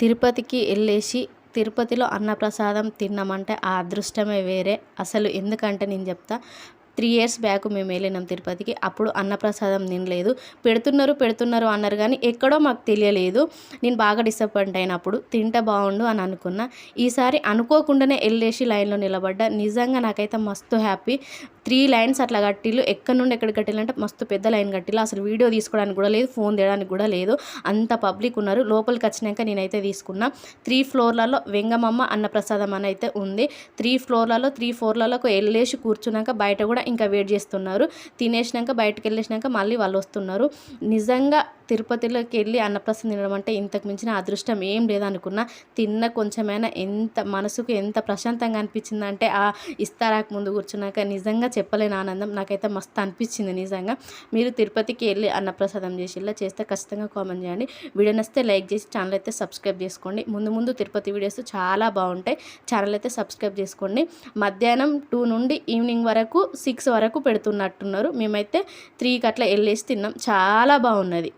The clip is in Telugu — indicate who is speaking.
Speaker 1: తిరుపతికి వెళ్ళేసి తిరుపతిలో అన్నప్రసాదం తిన్నామంటే ఆ అదృష్టమే వేరే. అసలు ఎందుకంటే నేను చెప్తా. 3 ఇయర్స్ బ్యాక్ మేము వెళ్ళినాం తిరుపతికి. అప్పుడు అన్నప్రసాదం తినలేదు. పెడుతున్నారు అన్నారు కానీ ఎక్కడో మాకు తెలియలేదు. నేను బాగా డిసప్పాయింట్ అయినప్పుడు తింటే బాగుండు అని అనుకున్నా. ఈసారి అనుకోకుండానే వెళ్ళేసి లైన్లో నిలబడ్డా. నిజంగా నాకైతే మస్తు హ్యాపీ. 3 లైన్స్ అట్లా కట్టిళ్ళు. ఎక్కడి నుండి ఎక్కడికి కట్టిల్లంటే మస్తు పెద్ద లైన్ కట్టిళ్ళు. అసలు వీడియో తీసుకోవడానికి కూడా లేదు, ఫోన్ తీయడానికి కూడా లేదు, అంత పబ్లిక్ ఉన్నారు. లోపలికి వచ్చినాక నేనైతే తీసుకున్నా. 3 ఫ్లోర్లలో వెంగమమ్మ అన్నప్రసాదం అని అయితే ఉంది. 3 ఫ్లోర్లకు వెళ్ళేసి కూర్చున్నాక బయట కూడా ఇంకా వెయిట్ చేస్తున్నారు. తినేసినాక బయటకు వెళ్ళేసినాక మళ్ళీ వాళ్ళు వస్తున్నారు. నిజంగా తిరుపతిలోకి వెళ్ళి అన్నప్రసాదం తినడం అంటే ఇంతకు మించిన అదృష్టం ఏం లేదనుకున్నా. తిన్న కొంచెమైనా మనసుకు ఎంత ప్రశాంతంగా అనిపించిందంటే ఆ ఇస్తారాకు ముందు కూర్చున్నాక నిజంగా చెప్పలేని ఆనందం. నాకైతే మస్తు అనిపించింది నిజంగా. మీరు తిరుపతికి వెళ్ళి అన్నప్రసాదం చేస్తే ఖచ్చితంగా కామెంట్ చేయండి. వీడియో నచ్చితే లైక్ చేసి ఛానల్ అయితే సబ్స్క్రైబ్ చేసుకోండి. ముందు తిరుపతి వీడియోస్ చాలా బాగుంటాయి. ఛానల్ అయితే సబ్స్క్రైబ్ చేసుకోండి. మధ్యాహ్నం 2 నుండి ఈవినింగ్ వరకు 6 వరకు పెడుతున్నట్టున్నారు. మేమైతే 3కి అట్లా వెళ్ళేసి తిన్నాం. చాలా బాగున్నది.